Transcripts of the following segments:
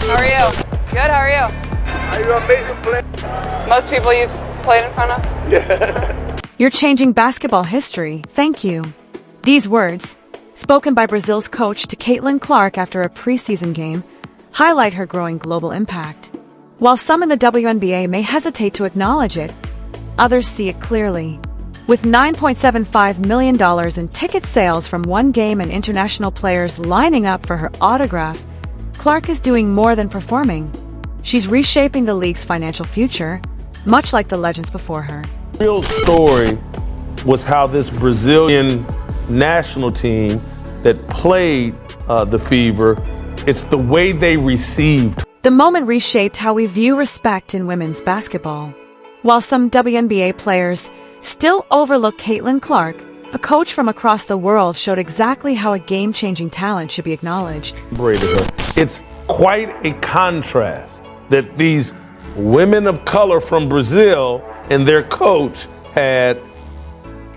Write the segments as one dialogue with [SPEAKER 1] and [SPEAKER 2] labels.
[SPEAKER 1] How are you? Good, how are you?
[SPEAKER 2] Are you an amazing player?
[SPEAKER 1] Most people you've played in front of?
[SPEAKER 2] Yeah.
[SPEAKER 3] You're changing basketball history. Thank you. These words, spoken by Brazil's coach to Caitlin Clark after a preseason game, highlight her growing global impact. While some in the WNBA may hesitate to acknowledge it, others see it clearly. With $9.75 million in ticket sales from one game and international players lining up for her autograph, Clark is doing more than performing. She's reshaping the league's financial future, much like the legends before her.
[SPEAKER 2] The real story was how this Brazilian national team that played the Fever, it's the way they received.
[SPEAKER 3] The moment reshaped how we view respect in women's basketball. While some WNBA players still overlook Caitlin Clark, a coach from across the world showed exactly how a game-changing talent should be acknowledged.
[SPEAKER 2] It's quite a contrast that these women of color from Brazil and their coach had,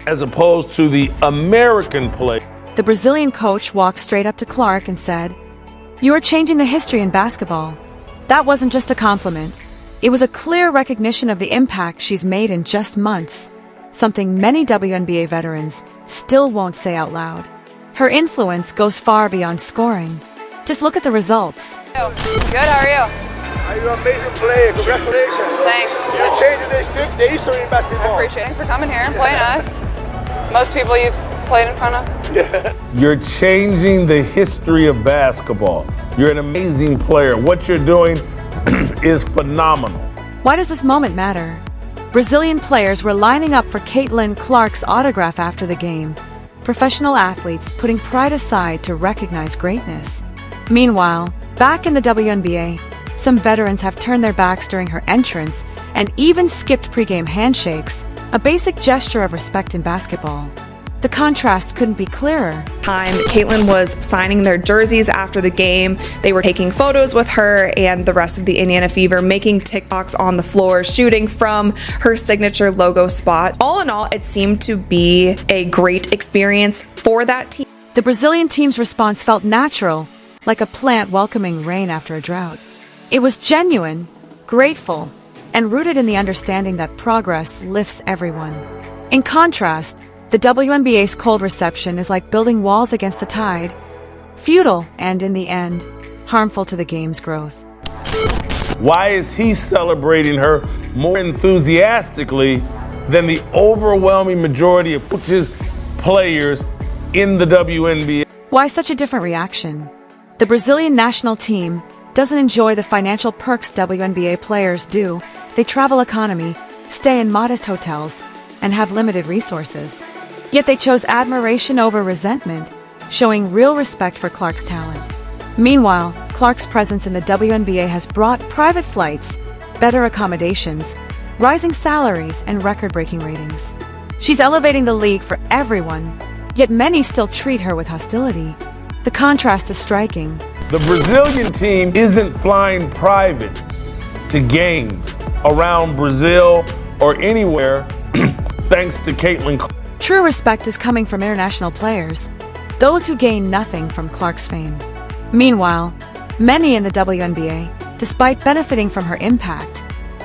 [SPEAKER 2] as opposed to the American play.
[SPEAKER 3] The Brazilian coach walked straight up to Clark and said, "You are changing the history in basketball." That wasn't just a compliment. It was a clear recognition of the impact she's made in just months, something many WNBA veterans still won't say out loud. Her influence goes far beyond scoring. Just look at the results.
[SPEAKER 1] Good, how are you?
[SPEAKER 2] Are you an amazing player? Congratulations.
[SPEAKER 1] Thanks.
[SPEAKER 2] You're changing the history in
[SPEAKER 1] I
[SPEAKER 2] basketball.
[SPEAKER 1] appreciate it for coming here and playing us. Most people you've played in front of?
[SPEAKER 2] Yeah. You're changing the history of basketball. You're an amazing player. What you're doing is phenomenal.
[SPEAKER 3] Why does this moment matter? Brazilian players were lining up for Caitlin Clark's autograph after the game, professional athletes putting pride aside to recognize greatness. Meanwhile, back in the WNBA, some veterans have turned their backs during her entrance and even skipped pregame handshakes, a basic gesture of respect in basketball. The contrast couldn't be clearer.
[SPEAKER 4] Caitlin was signing their jerseys after the game. They were taking photos with her and the rest of the Indiana Fever, making TikToks on the floor, shooting from her signature logo spot. All in all, it seemed to be a great experience for that team.
[SPEAKER 3] The Brazilian team's response felt natural, like a plant welcoming rain after a drought. It was genuine, grateful, and rooted in the understanding that progress lifts everyone. In contrast, the WNBA's cold reception is like building walls against the tide, futile and, in the end, harmful to the game's growth.
[SPEAKER 2] Why is he celebrating her more enthusiastically than the overwhelming majority of coaches, players in the WNBA?
[SPEAKER 3] Why such a different reaction? The Brazilian national team doesn't enjoy the financial perks WNBA players do. They travel economy, stay in modest hotels, and have limited resources. Yet they chose admiration over resentment, showing real respect for Clark's talent. Meanwhile, Clark's presence in the WNBA has brought private flights, better accommodations, rising salaries, and record-breaking ratings. She's elevating the league for everyone, yet many still treat her with hostility. The contrast is striking.
[SPEAKER 2] The Brazilian team isn't flying private to games around Brazil or anywhere thanks to Caitlin Clark.
[SPEAKER 3] True respect is coming from international players, those who gain nothing from Clark's fame. Meanwhile, many in the WNBA, despite benefiting from her impact,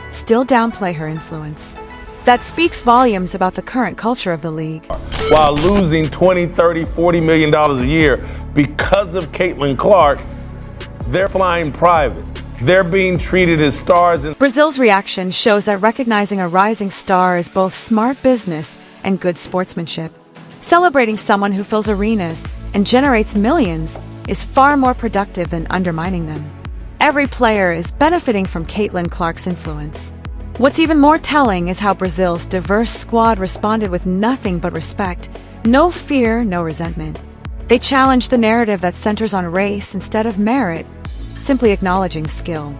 [SPEAKER 3] still downplay her influence. That speaks volumes about the current culture of the league.
[SPEAKER 2] While losing $20, $30, $40 million a year because of Caitlin Clark, they're flying private. They're being treated as stars.
[SPEAKER 3] Brazil's reaction shows that recognizing a rising star is both smart business and good sportsmanship. Celebrating someone who fills arenas and generates millions is far more productive than undermining them. Every player is benefiting from Caitlin Clark's influence. What's even more telling is how Brazil's diverse squad responded with nothing but respect, no fear, no resentment. They challenged the narrative that centers on race instead of merit, simply acknowledging skill.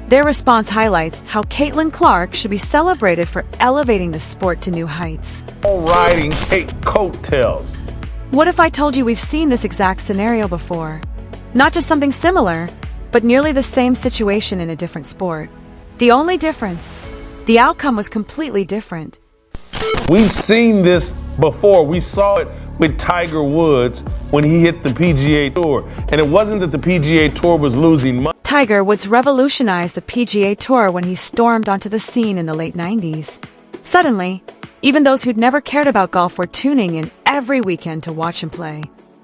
[SPEAKER 3] Their response highlights how Caitlin Clark should be celebrated for elevating the sport to new heights.
[SPEAKER 2] All riding Kate coattails.
[SPEAKER 3] What if I told you we've seen this exact scenario before? Not just something similar, but nearly the same situation in a different sport. The only difference, the outcome was completely different.
[SPEAKER 2] We've seen this before. We saw it with Tiger Woods when he hit the PGA Tour. And it wasn't that the PGA Tour was losing money.
[SPEAKER 3] Tiger Woods revolutionized the PGA Tour when he stormed onto the scene in the late 90s. Suddenly, even those who'd never cared about golf were tuning in every weekend to watch him play.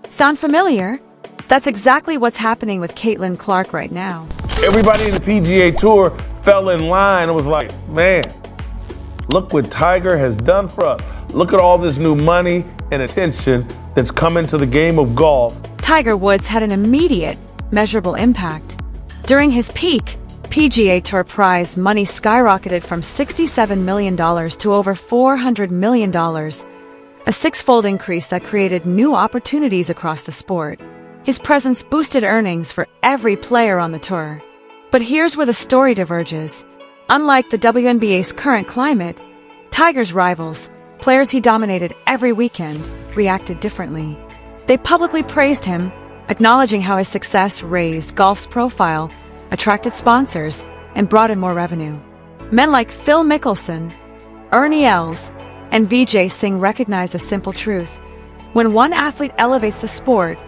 [SPEAKER 3] Sound familiar? That's exactly what's happening with Caitlin Clark right now.
[SPEAKER 2] Everybody in the PGA Tour fell in line and was like, man, look what Tiger has done for us. Look at all this new money and attention that's coming to the game of golf.
[SPEAKER 3] Tiger Woods had an immediate, measurable impact. During his peak, PGA Tour prize money skyrocketed from $67 million to over $400 million, a six-fold increase that created new opportunities across the sport. His presence boosted earnings for every player on the tour. But here's where the story diverges. Unlike the WNBA's current climate, Tiger's rivals, players he dominated every weekend, reacted differently. They publicly praised him, acknowledging how his success raised golf's profile, attracted sponsors, and brought in more revenue. Men like Phil Mickelson, Ernie Els, and Vijay Singh recognized a simple truth. When one athlete elevates the sport,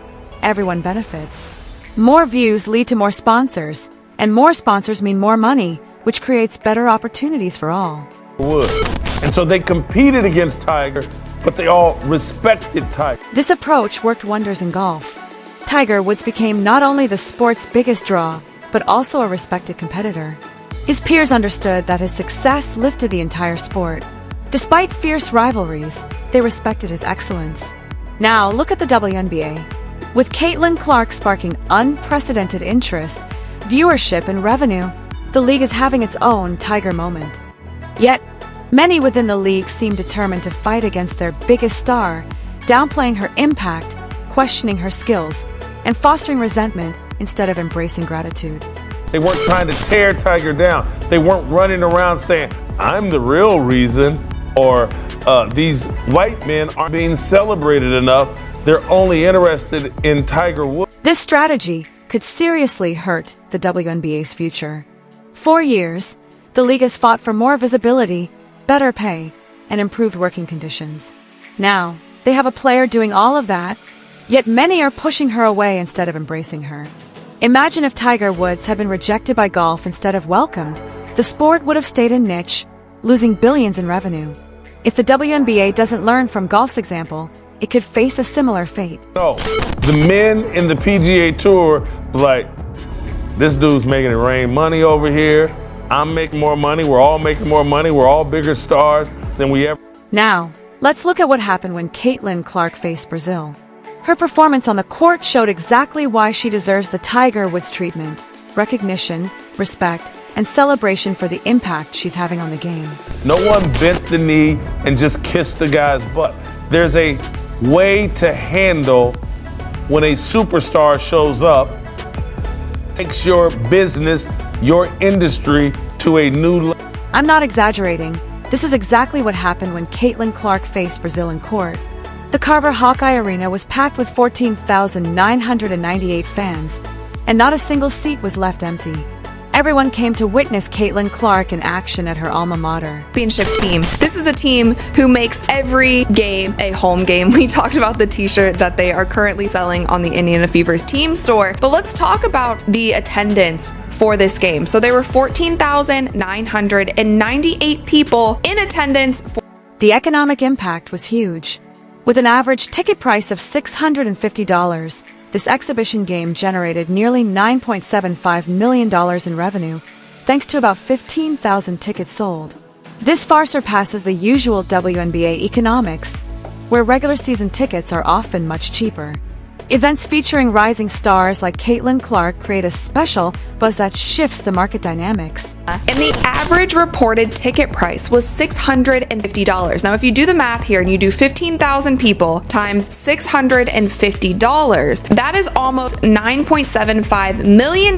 [SPEAKER 3] everyone benefits. More views lead to more sponsors, and more sponsors mean more money, which creates better opportunities for all.
[SPEAKER 2] And so they competed against Tiger, but they all respected Tiger.
[SPEAKER 3] This approach worked wonders in golf. Tiger Woods became not only the sport's biggest draw, but also a respected competitor. His peers understood that his success lifted the entire sport. Despite fierce rivalries, they respected his excellence. Now, look at the WNBA. With Caitlin Clark sparking unprecedented interest, viewership, and revenue, the league is having its own Tiger moment. Yet, many within the league seem determined to fight against their biggest star, downplaying her impact, questioning her skills, and fostering resentment instead of embracing gratitude.
[SPEAKER 2] They weren't trying to tear Tiger down. They weren't running around saying, I'm the real reason, or these white men aren't being celebrated enough. They're only interested in Tiger Woods.
[SPEAKER 3] This strategy could seriously hurt the WNBA's future. For years, the league has fought for more visibility, better pay, and improved working conditions. Now, they have a player doing all of that, yet many are pushing her away instead of embracing her. Imagine if Tiger Woods had been rejected by golf instead of welcomed. The sport would have stayed a niche, losing billions in revenue. If the WNBA doesn't learn from golf's example, it could face a similar fate.
[SPEAKER 2] No, the men in the PGA Tour was like, this dude's making it rain money over here. I'm making more money. We're all making more money. We're all bigger stars than we ever.
[SPEAKER 3] Now, let's look at what happened when Caitlin Clark faced Brazil. Her performance on the court showed exactly why she deserves the Tiger Woods treatment: recognition, respect, and celebration for the impact she's having on the game.
[SPEAKER 2] No one bent the knee and just kissed the guy's butt. There's a way to handle when a superstar shows up, takes your business, your industry to a new level.
[SPEAKER 3] I'm not exaggerating. This is exactly what happened when Caitlin Clark faced Brazil in court. The Carver Hawkeye Arena was packed with 14,998 fans, and not a single seat was left empty. Everyone came to witness Caitlin Clark in action at her alma mater.
[SPEAKER 4] Championship team. This is a team who makes every game a home game. We talked about the t-shirt that they are currently selling on the Indiana Fever's team store, but let's talk about the attendance for this game. So there were 14,998 people in attendance.
[SPEAKER 3] The economic impact was huge. With an average ticket price of $650, this exhibition game generated nearly $9.75 million in revenue, thanks to about 15,000 tickets sold. This far surpasses the usual WNBA economics, where regular season tickets are often much cheaper. Events featuring rising stars like Caitlin Clark create a special buzz that shifts the market dynamics.
[SPEAKER 4] And the average reported ticket price was $650. Now, if you do the math here and you do 15,000 people times $650, that is almost $9.75 million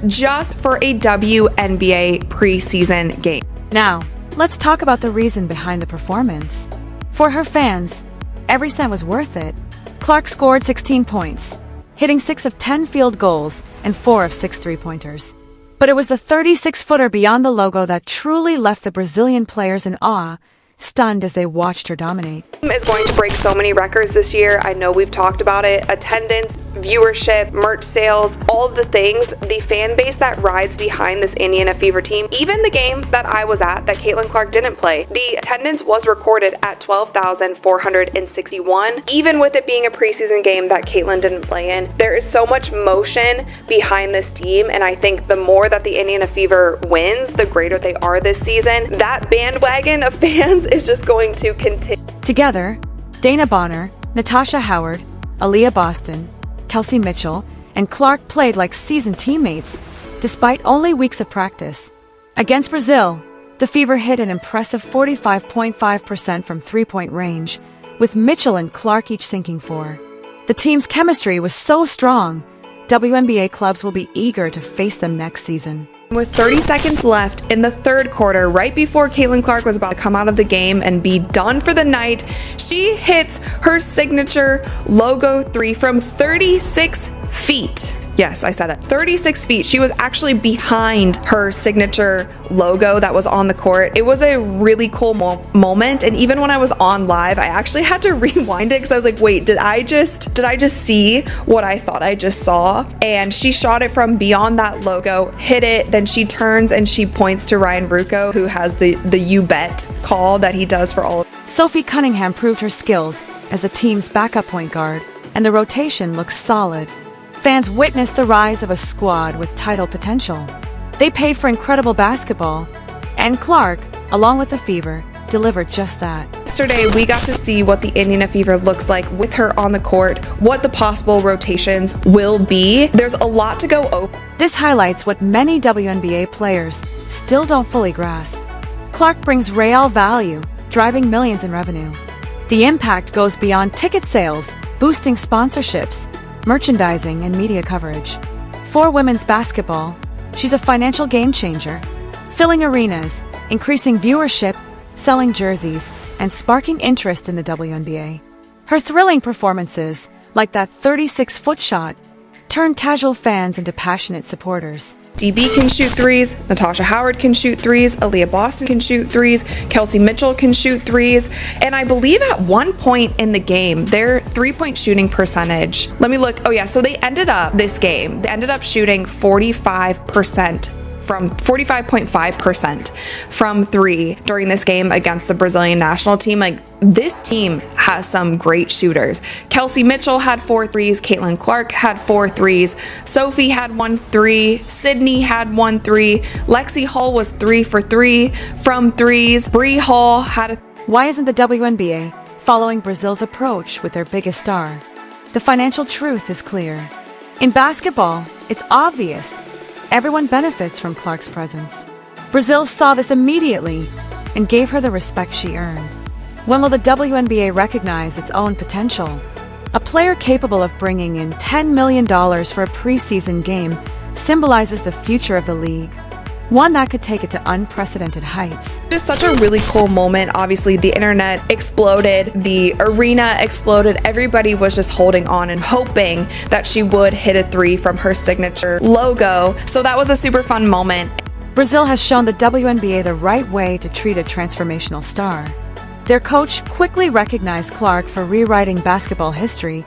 [SPEAKER 4] just for a WNBA preseason game.
[SPEAKER 3] Now, let's talk about the reason behind the performance. For her fans, every cent was worth it. Clark scored 16 points, hitting 6 of 10 field goals and 4 of 6 three-pointers. But it was the 36-footer beyond the logo that truly left the Brazilian players in awe, stunned as they watched her dominate.
[SPEAKER 4] Is going to break so many records this year. I know we've talked about it. Attendance, viewership, merch sales, all of the things. The fan base that rides behind this Indiana Fever team, even the game that I was at that Caitlin Clark didn't play, the attendance was recorded at 12,461. Even with it being a preseason game that Caitlin didn't play in, there is so much motion behind this team, and I think the more that the Indiana Fever wins, the greater they are this season. That bandwagon of fans is just going to continue.
[SPEAKER 3] Together, Dana Bonner, Natasha Howard, Aaliyah Boston, Kelsey Mitchell, and Clark played like seasoned teammates, despite only weeks of practice. Against Brazil, the Fever hit an impressive 45.5% from three-point range, with Mitchell and Clark each sinking 4. The team's chemistry was so strong, WNBA clubs will be eager to face them next season.
[SPEAKER 4] With 30 seconds left in the third quarter, right before Caitlin Clark was about to come out of the game and be done for the night, she hits her signature logo 3 from 36 feet. Yes, I said it. 36 feet. She was actually behind her signature logo that was on the court. It was a really cool moment. And even when I was on live, I actually had to rewind it because I was like, wait, did I just see what I thought I just saw? And she shot it from beyond that logo, hit it, then she turns and she points to Ryan Ruocco, who has the you bet call that he does for all of.
[SPEAKER 3] Sophie Cunningham proved her skills as the team's backup point guard, and the rotation looks solid. Fans witnessed the rise of a squad with title potential. They paid for incredible basketball, and Clark, along with the Fever, delivered just that.
[SPEAKER 4] Yesterday, we got to see what the Indiana Fever looks like with her on the court, what the possible rotations will be. There's a lot to go over.
[SPEAKER 3] This highlights what many WNBA players still don't fully grasp. Clark brings real value, driving millions in revenue. The impact goes beyond ticket sales, boosting sponsorships, merchandising, and media coverage. For women's basketball, she's a financial game changer, filling arenas, increasing viewership, selling jerseys, and sparking interest in the WNBA. Her thrilling performances, like that 36-foot shot, turn casual fans into passionate supporters.
[SPEAKER 4] DB can shoot threes, Natasha Howard can shoot threes, Aaliyah Boston can shoot threes, Kelsey Mitchell can shoot threes, and I believe at one point in the game, their three-point shooting percentage, let me look, oh yeah, so they ended up shooting 45.5% from 3 during this game against the Brazilian national team. Like, this team has some great shooters. Kelsey Mitchell had 4 threes, Caitlin Clark had 4 threes, Sophie had 1 3, Sydney had 1 3, Lexi Hall was 3 for 3 from threes, Bree Hall had a.
[SPEAKER 3] Why isn't the WNBA following Brazil's approach with their biggest star? The financial truth is clear. In basketball, it's obvious. Everyone benefits from Clark's presence. Brazil saw this immediately and gave her the respect she earned. When will the WNBA recognize its own potential? A player capable of bringing in $10 million for a preseason game symbolizes the future of the league, one that could take it to unprecedented heights.
[SPEAKER 4] Just such a really cool moment. Obviously, the internet exploded, the arena exploded. Everybody was just holding on and hoping that she would hit a 3 from her signature logo. So that was a super fun moment.
[SPEAKER 3] Brazil has shown the WNBA the right way to treat a transformational star. Their coach quickly recognized Clark for rewriting basketball history,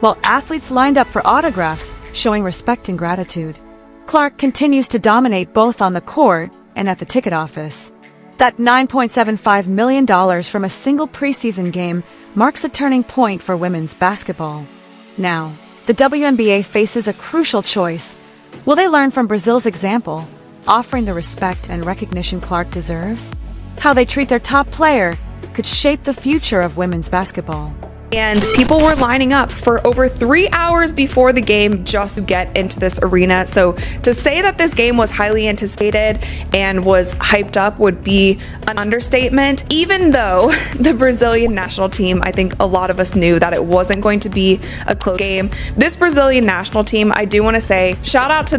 [SPEAKER 3] while athletes lined up for autographs, showing respect and gratitude. Clark continues to dominate both on the court and at the ticket office. That $9.75 million from a single preseason game marks a turning point for women's basketball. Now, the WNBA faces a crucial choice. Will they learn from Brazil's example, offering the respect and recognition Clark deserves? How they treat their top player could shape the future of women's basketball.
[SPEAKER 4] And people were lining up for over 3 hours before the game just to get into this arena. So to say that this game was highly anticipated and was hyped up would be an understatement. Even though the Brazilian national team, I think a lot of us knew that it wasn't going to be a close game. This Brazilian national team, I do want to say, shout out to them.